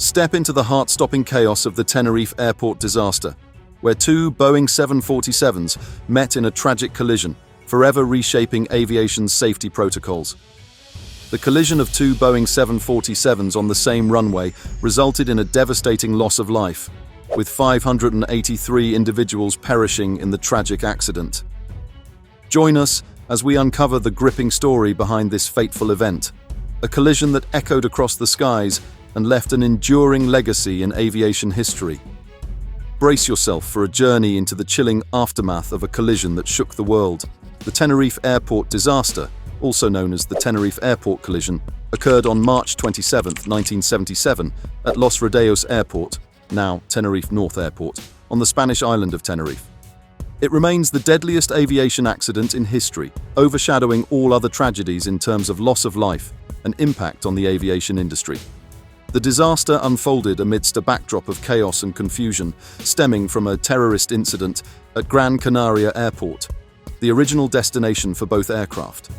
Step into the heart-stopping chaos of the Tenerife airport disaster, where two Boeing 747s met in a tragic collision, forever reshaping aviation's safety protocols. The collision of two Boeing 747s on the same runway resulted in a devastating loss of life, with 583 individuals perishing in the tragic accident. Join us as we uncover the gripping story behind this fateful event, a collision that echoed across the skies and left an enduring legacy in aviation history. Brace yourself for a journey into the chilling aftermath of a collision that shook the world. The Tenerife airport disaster, also known as the Tenerife airport collision, occurred on March 27, 1977, at Los Rodeos Airport, now Tenerife North Airport, on the Spanish island of Tenerife. It remains the deadliest aviation accident in history, overshadowing all other tragedies in terms of loss of life and impact on the aviation industry. The disaster unfolded amidst a backdrop of chaos and confusion, stemming from a terrorist incident at Gran Canaria Airport, the original destination for both aircraft.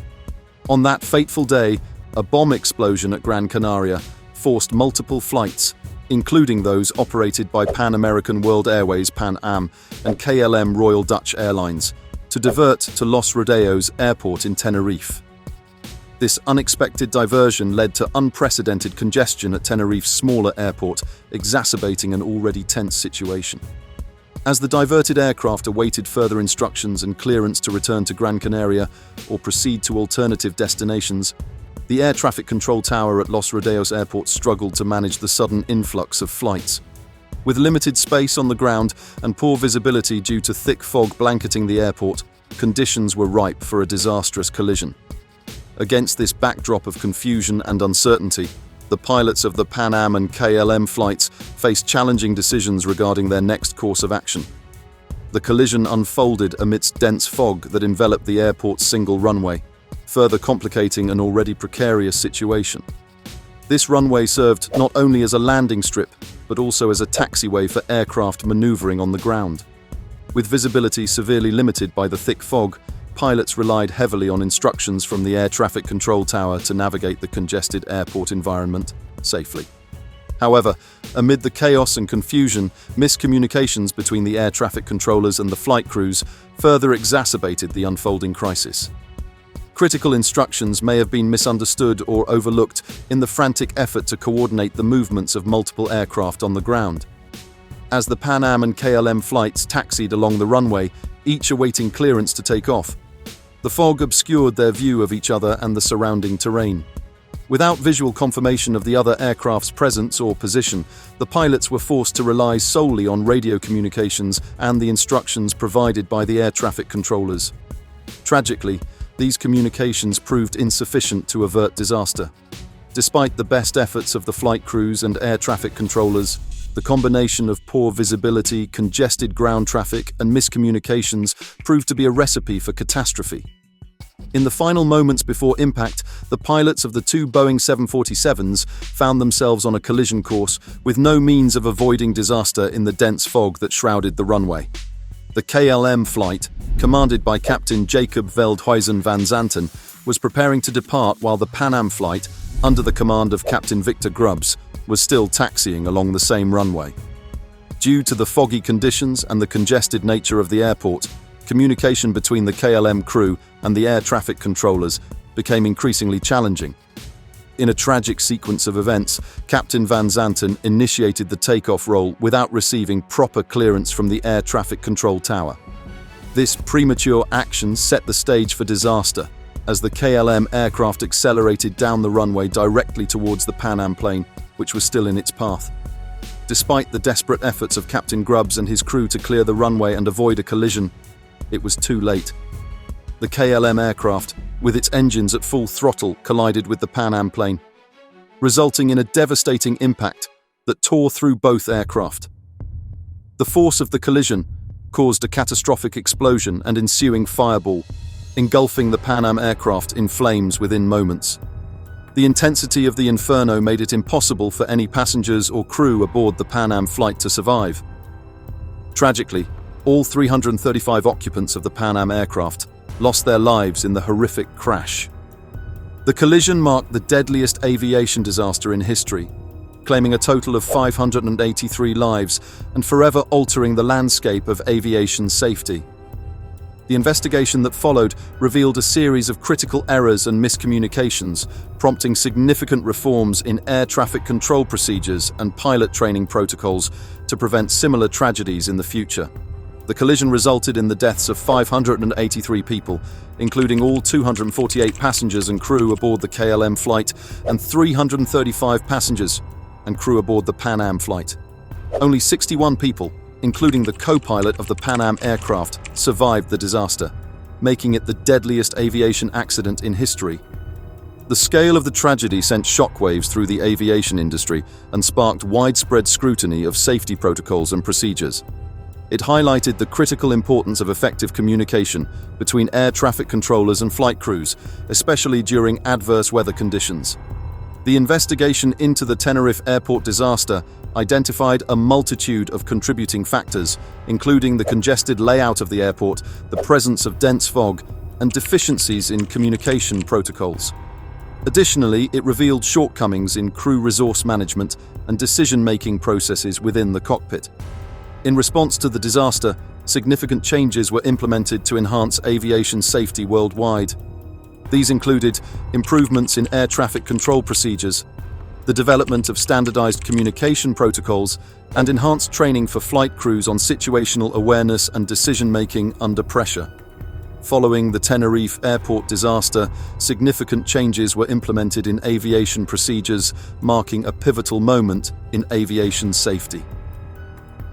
On that fateful day, a bomb explosion at Gran Canaria forced multiple flights, including those operated by Pan American World Airways Pan Am and KLM Royal Dutch Airlines, to divert to Los Rodeos Airport in Tenerife. This unexpected diversion led to unprecedented congestion at Tenerife's smaller airport, exacerbating an already tense situation. As the diverted aircraft awaited further instructions and clearance to return to Gran Canaria or proceed to alternative destinations, the air traffic control tower at Los Rodeos Airport struggled to manage the sudden influx of flights. With limited space on the ground and poor visibility due to thick fog blanketing the airport, conditions were ripe for a disastrous collision. Against this backdrop of confusion and uncertainty, the pilots of the Pan Am and KLM flights faced challenging decisions regarding their next course of action. The collision unfolded amidst dense fog that enveloped the airport's single runway, further complicating an already precarious situation. This runway served not only as a landing strip, but also as a taxiway for aircraft maneuvering on the ground. With visibility severely limited by the thick fog, pilots relied heavily on instructions from the air traffic control tower to navigate the congested airport environment safely. However, amid the chaos and confusion, miscommunications between the air traffic controllers and the flight crews further exacerbated the unfolding crisis. Critical instructions may have been misunderstood or overlooked in the frantic effort to coordinate the movements of multiple aircraft on the ground. As the Pan Am and KLM flights taxied along the runway, each awaiting clearance to take off, the fog obscured their view of each other and the surrounding terrain. Without visual confirmation of the other aircraft's presence or position, the pilots were forced to rely solely on radio communications and the instructions provided by the air traffic controllers. Tragically, these communications proved insufficient to avert disaster. Despite the best efforts of the flight crews and air traffic controllers, the combination of poor visibility, congested ground traffic, and miscommunications proved to be a recipe for catastrophe. In the final moments before impact, the pilots of the two Boeing 747s found themselves on a collision course with no means of avoiding disaster in the dense fog that shrouded the runway. The KLM flight, commanded by Captain Jacob Veldhuizen van Zanten, was preparing to depart while the Pan Am flight, under the command of Captain Victor Grubbs, was still taxiing along the same runway. Due to the foggy conditions and the congested nature of the airport, communication between the KLM crew and the air traffic controllers became increasingly challenging. In a tragic sequence of events, Captain Van Zanten initiated the takeoff roll without receiving proper clearance from the air traffic control tower. This premature action set the stage for disaster, as the KLM aircraft accelerated down the runway directly towards the Pan Am plane, which was still in its path. Despite the desperate efforts of Captain Grubbs and his crew to clear the runway and avoid a collision, it was too late. The KLM aircraft, with its engines at full throttle, collided with the Pan Am plane, resulting in a devastating impact that tore through both aircraft. The force of the collision caused a catastrophic explosion and ensuing fireball, engulfing the Pan Am aircraft in flames within moments. The intensity of the inferno made it impossible for any passengers or crew aboard the Pan Am flight to survive. Tragically, all 335 occupants of the Pan Am aircraft lost their lives in the horrific crash. The collision marked the deadliest aviation disaster in history, claiming a total of 583 lives and forever altering the landscape of aviation safety. The investigation that followed revealed a series of critical errors and miscommunications, prompting significant reforms in air traffic control procedures and pilot training protocols to prevent similar tragedies in the future. The collision resulted in the deaths of 583 people, including all 248 passengers and crew aboard the KLM flight and 335 passengers and crew aboard the Pan Am flight. Only 61 people, including the co-pilot of the Pan Am aircraft, survived the disaster, making it the deadliest aviation accident in history. The scale of the tragedy sent shockwaves through the aviation industry and sparked widespread scrutiny of safety protocols and procedures. It highlighted the critical importance of effective communication between air traffic controllers and flight crews, especially during adverse weather conditions. The investigation into the Tenerife airport disaster identified a multitude of contributing factors, including the congested layout of the airport, the presence of dense fog, and deficiencies in communication protocols. Additionally, it revealed shortcomings in crew resource management and decision-making processes within the cockpit. In response to the disaster, significant changes were implemented to enhance aviation safety worldwide. These included improvements in air traffic control procedures, the development of standardized communication protocols, and enhanced training for flight crews on situational awareness and decision-making under pressure. Following the Tenerife airport disaster, significant changes were implemented in aviation procedures, marking a pivotal moment in aviation safety.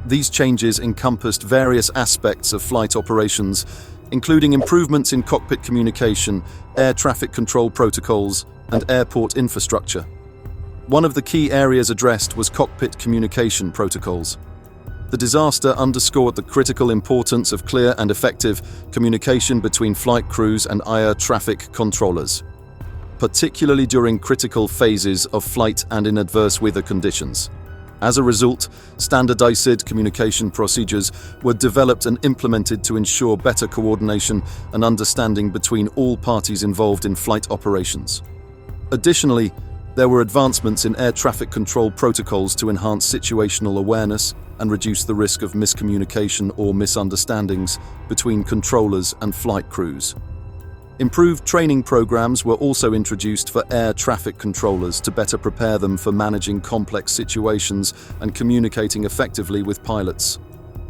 These changes encompassed various aspects of flight operations, including improvements in cockpit communication, air traffic control protocols, and airport infrastructure. One of the key areas addressed was cockpit communication protocols. The disaster underscored the critical importance of clear and effective communication between flight crews and air traffic controllers, particularly during critical phases of flight and in adverse weather conditions. As a result, standardized communication procedures were developed and implemented to ensure better coordination and understanding between all parties involved in flight operations. Additionally, there were advancements in air traffic control protocols to enhance situational awareness and reduce the risk of miscommunication or misunderstandings between controllers and flight crews. Improved training programs were also introduced for air traffic controllers to better prepare them for managing complex situations and communicating effectively with pilots.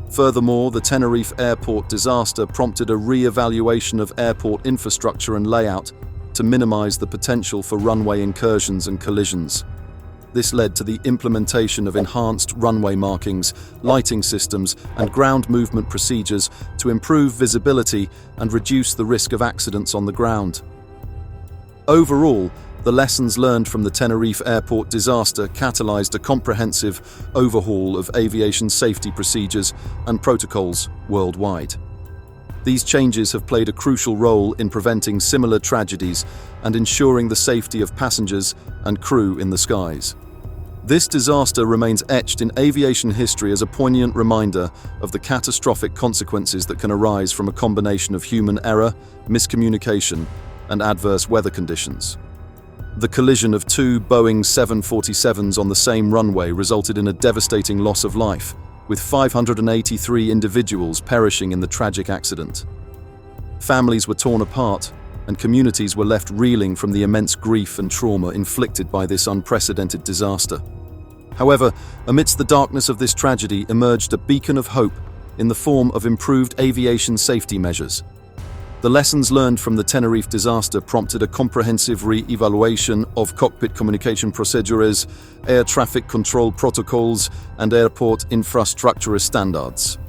Furthermore, the Tenerife airport disaster prompted a re-evaluation of airport infrastructure and layout to minimize the potential for runway incursions and collisions. This led to the implementation of enhanced runway markings, lighting systems, and ground movement procedures to improve visibility and reduce the risk of accidents on the ground. Overall, the lessons learned from the Tenerife airport disaster catalyzed a comprehensive overhaul of aviation safety procedures and protocols worldwide. These changes have played a crucial role in preventing similar tragedies and ensuring the safety of passengers and crew in the skies. This disaster remains etched in aviation history as a poignant reminder of the catastrophic consequences that can arise from a combination of human error, miscommunication, and adverse weather conditions. The collision of two Boeing 747s on the same runway resulted in a devastating loss of life, with 583 individuals perishing in the tragic accident. Families were torn apart, and communities were left reeling from the immense grief and trauma inflicted by this unprecedented disaster. However, amidst the darkness of this tragedy emerged a beacon of hope in the form of improved aviation safety measures. The lessons learned from the Tenerife disaster prompted a comprehensive re-evaluation of cockpit communication procedures, air traffic control protocols, and airport infrastructure standards.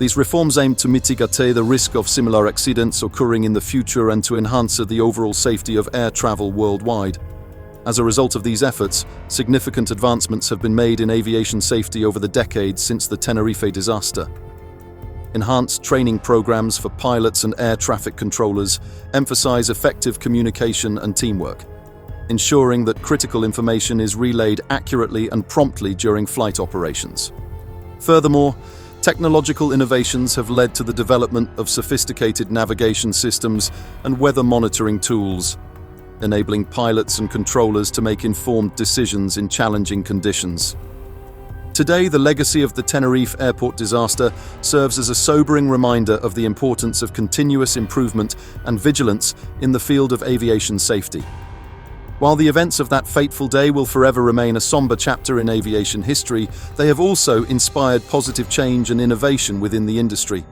These reforms aim to mitigate the risk of similar accidents occurring in the future and to enhance the overall safety of air travel worldwide. As a result of these efforts, significant advancements have been made in aviation safety over the decades since the Tenerife disaster. Enhanced training programs for pilots and air traffic controllers emphasize effective communication and teamwork, ensuring that critical information is relayed accurately and promptly during flight operations. Furthermore, technological innovations have led to the development of sophisticated navigation systems and weather monitoring tools. enabling pilots and controllers to make informed decisions in challenging conditions. Today, the legacy of the Tenerife airport disaster serves as a sobering reminder of the importance of continuous improvement and vigilance in the field of aviation safety. While the events of that fateful day will forever remain a somber chapter in aviation history, they have also inspired positive change and innovation within the industry.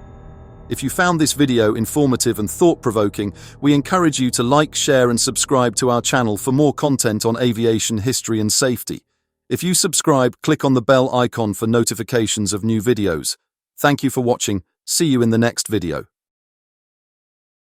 If you found this video informative and thought-provoking, we encourage you to like, share, and subscribe to our channel for more content on aviation history and safety. If you subscribe, click on the bell icon for notifications of new videos. Thank you for watching. See you in the next video.